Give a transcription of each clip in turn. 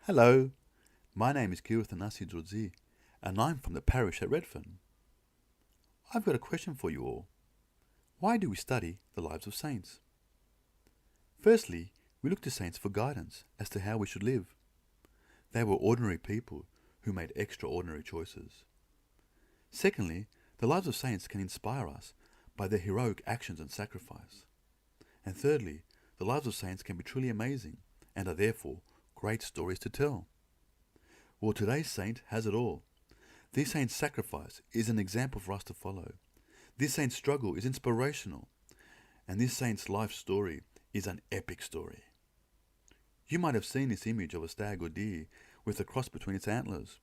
Hello, my name is Eustathios, and I'm from the parish at Redfern. I've got a question for you all. Why do we study the lives of saints? Firstly, we look to saints for guidance as to how we should live. They were ordinary people who made extraordinary choices. Secondly, the lives of saints can inspire us by their heroic actions and sacrifice. And thirdly, the lives of saints can be truly amazing and are therefore great stories to tell. Well, today's saint has it all. This saint's sacrifice is an example for us to follow. This saint's struggle is inspirational. And this saint's life story is an epic story. You might have seen this image of a stag or deer with a cross between its antlers.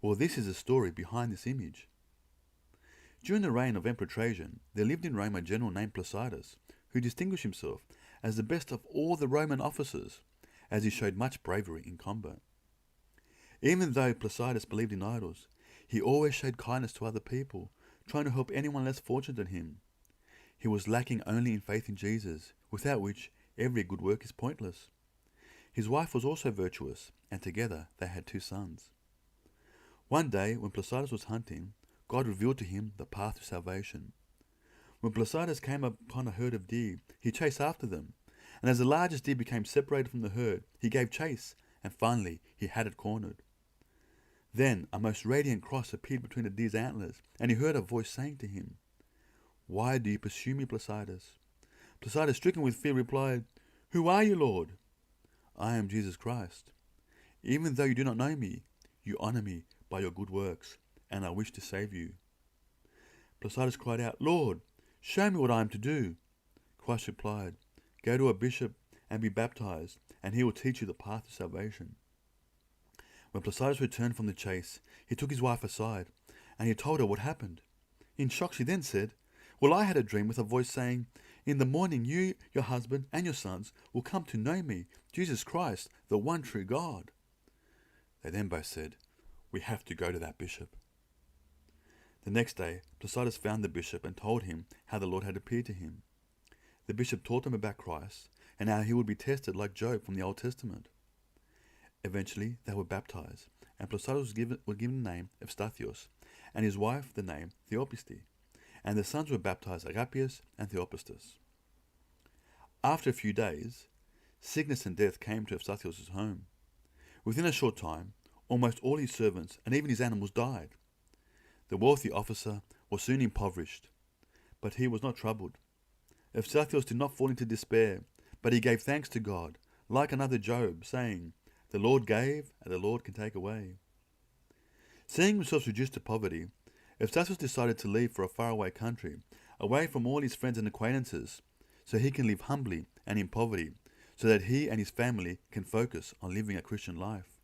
Well, this is the story behind this image. During the reign of Emperor Trajan, there lived in Rome a general named Placidus, who distinguished himself as the best of all the Roman officers, as he showed much bravery in combat. Even though Placidus believed in idols, he always showed kindness to other people, trying to help anyone less fortunate than him. He was lacking only in faith in Jesus, without which every good work is pointless. His wife was also virtuous, and together they had 2 sons. One day, when Placidus was hunting, God revealed to him the path to salvation. When Placidus came upon a herd of deer, he chased after them, and as the largest deer became separated from the herd, he gave chase, and finally he had it cornered. Then a most radiant cross appeared between the deer's antlers, and he heard a voice saying to him, "Why do you pursue me, Placidus?" Placidus, stricken with fear, replied, "Who are you, Lord?" "I am Jesus Christ. Even though you do not know me, you honor me by your good works, and I wish to save you." Placidus cried out, "Lord, show me what I am to do." Christ replied, "Go to a bishop and be baptized, and he will teach you the path to salvation." When Placidus returned from the chase, he took his wife aside, and he told her what happened. In shock, she then said, "Well, I had a dream with a voice saying, 'In the morning you, your husband, and your sons will come to know me, Jesus Christ, the one true God.'" They then both said, "We have to go to that bishop." The next day, Placidus found the bishop and told him how the Lord had appeared to him. The bishop taught him about Christ and how he would be tested like Job from the Old Testament. Eventually, they were baptized, and Placidus was given the name Eustathios, and his wife the name Theopiste, and the sons were baptized Agapius and Theopastus. After a few days, sickness and death came to Eustathios' home. Within a short time, almost all his servants and even his animals died. The wealthy officer was soon impoverished, but he was not troubled. Eustathios did not fall into despair, but he gave thanks to God, like another Job, saying, "The Lord gave, and the Lord can take away." Seeing himself reduced to poverty, Eustathios decided to leave for a faraway country, away from all his friends and acquaintances, so he can live humbly and in poverty, so that he and his family can focus on living a Christian life.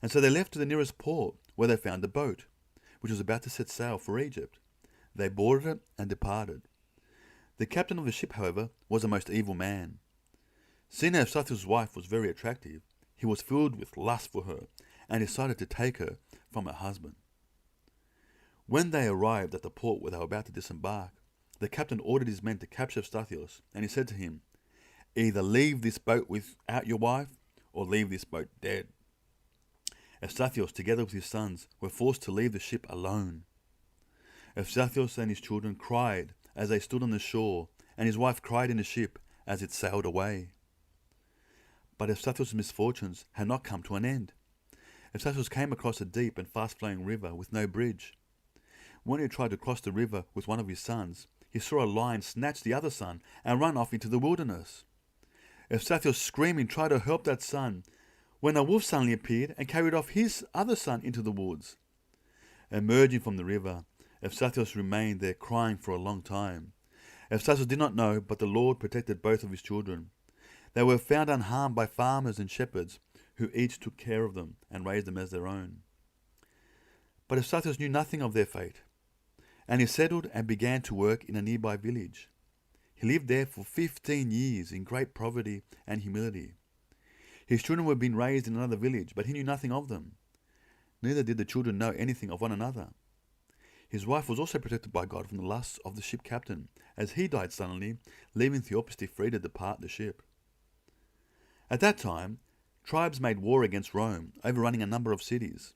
And so they left to the nearest port, where they found a boat, which was about to set sail for Egypt. They boarded it and departed. The captain of the ship, however, was a most evil man. Seeing that Eustathios' wife was very attractive, he was filled with lust for her and decided to take her from her husband. When they arrived at the port where they were about to disembark, the captain ordered his men to capture Eustathios, and he said to him, "Either leave this boat without your wife, or leave this boat dead." Eustathios, together with his sons, were forced to leave the ship alone. Eustathios and his children cried as they stood on the shore, and his wife cried in the ship as it sailed away. But Eustathios' misfortunes had not come to an end. Eustathios came across a deep and fast-flowing river with no bridge. When he tried to cross the river with one of his sons, he saw a lion snatch the other son and run off into the wilderness. Eustathios, screaming, tried to help that son, when a wolf suddenly appeared and carried off his other son into the woods. Emerging from the river, Eustathios remained there crying for a long time. Eustathios did not know, but the Lord protected both of his children. They were found unharmed by farmers and shepherds, who each took care of them and raised them as their own. But Eustathios knew nothing of their fate, and he settled and began to work in a nearby village. He lived there for 15 years in great poverty and humility. His children were being raised in another village, but he knew nothing of them. Neither did the children know anything of one another. His wife was also protected by God from the lusts of the ship captain, as he died suddenly, leaving Theopis free to depart the ship. At that time, tribes made war against Rome, overrunning a number of cities.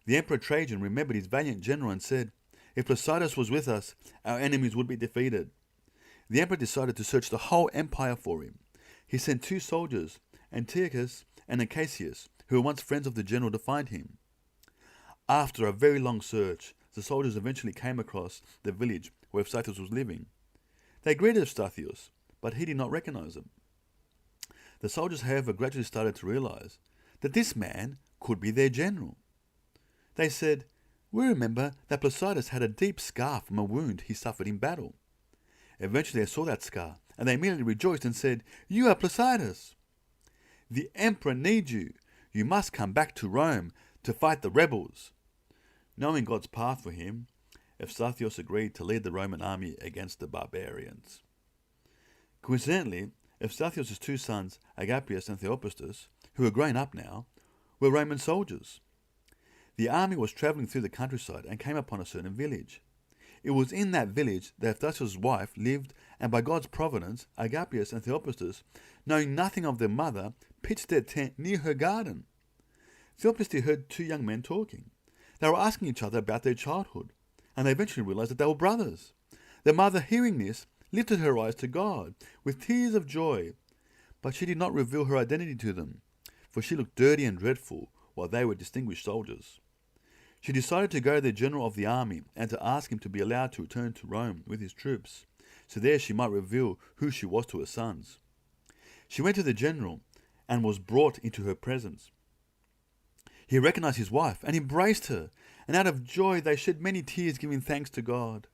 The Emperor Trajan remembered his valiant general and said, "If Eustathios was with us, our enemies would be defeated." The emperor decided to search the whole empire for him. He sent 2 soldiers, Antiochus and Eustathios, who were once friends of the general, to find him. After a very long search, the soldiers eventually came across the village where Eustathios was living. They greeted Eustathios, but he did not recognize them. The soldiers, however, gradually started to realize that this man could be their general. They said, "We remember that Placidus had a deep scar from a wound he suffered in battle." Eventually they saw that scar, and they immediately rejoiced and said, "You are Placidus. The emperor needs you. You must come back to Rome to fight the rebels." Knowing God's path for him, Eustathios agreed to lead the Roman army against the barbarians. Coincidentally, Eustathios' 2 sons, Agapius and Theopis, who were grown up now, were Roman soldiers. The army was travelling through the countryside and came upon a certain village. It was in that village that Eustathios' wife lived, and by God's providence, Agapius and Theopis, knowing nothing of their mother, pitched their tent near her garden. Theopis heard 2 young men talking. They were asking each other about their childhood, and they eventually realized that they were brothers. Their mother, hearing this, lifted her eyes to God with tears of joy, but she did not reveal her identity to them, for she looked dirty and dreadful, while they were distinguished soldiers. She decided to go to the general of the army and to ask him to be allowed to return to Rome with his troops, so there she might reveal who she was to her sons. She went to the general and was brought into her presence. He recognized his wife and embraced her, and out of joy they shed many tears, giving thanks to God.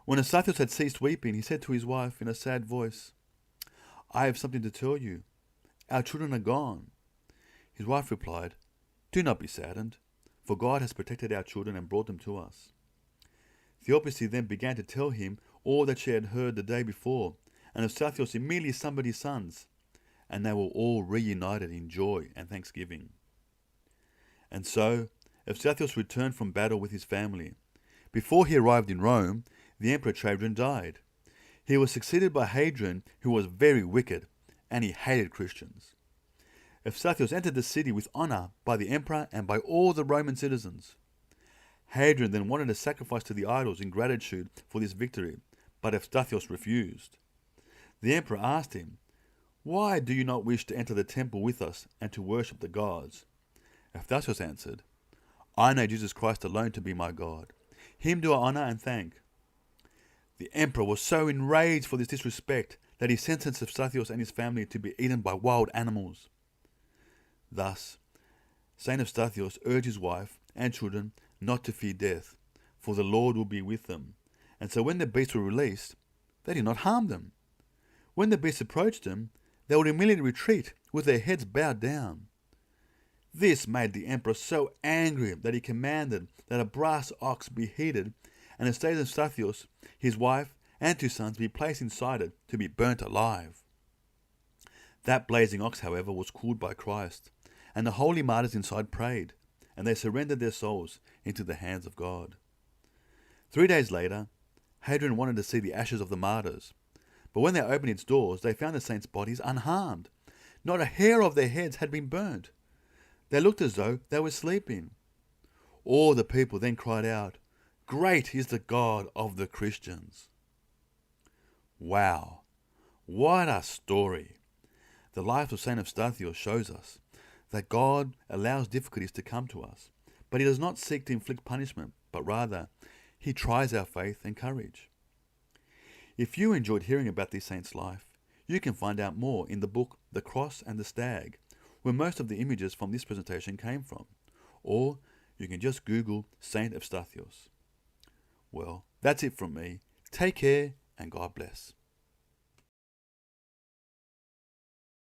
When Eustathios had ceased weeping, he said to his wife in a sad voice, "I have something to tell you. Our children are gone." His wife replied, "Do not be saddened, for God has protected our children and brought them to us." Theopis then began to tell him all that she had heard the day before, and Eustathios immediately summoned his sons, and they were all reunited in joy and thanksgiving. And so, Eustathios returned from battle with his family. Before he arrived in Rome, the Emperor Trajan died. He was succeeded by Hadrian, who was very wicked, and he hated Christians. Eustathios entered the city with honor by the emperor and by all the Roman citizens. Hadrian then wanted a sacrifice to the idols in gratitude for this victory, but Eustathios refused. The emperor asked him, "Why do you not wish to enter the temple with us and to worship the gods?" Eustathios answered, "I know Jesus Christ alone to be my God. Him do I honor and thank." The emperor was so enraged for this disrespect that he sentenced Eustathios and his family to be eaten by wild animals. Thus, Saint Eustathios urged his wife and children not to fear death, for the Lord will be with them. And so when the beasts were released, they did not harm them. When the beasts approached them, they would immediately retreat with their heads bowed down. This made the emperor so angry that he commanded that a brass ox be heated, and instead of Eustathios, his wife and 2 sons be placed inside it to be burnt alive. That blazing ox, however, was cooled by Christ, and the holy martyrs inside prayed, and they surrendered their souls into the hands of God. 3 days later, Hadrian wanted to see the ashes of the martyrs, but when they opened its doors, they found the saints' bodies unharmed. Not a hair of their heads had been burnt. They looked as though they were sleeping. All the people then cried out, "Great is the God of the Christians." Wow, what a story! The life of Saint Eustathios shows us that God allows difficulties to come to us, but he does not seek to inflict punishment, but rather he tries our faith and courage. If you enjoyed hearing about this saint's life, you can find out more in the book The Cross and the Stag, where most of the images from this presentation came from, or you can just Google Saint Eustathios. Well, that's it from me. Take care and God bless.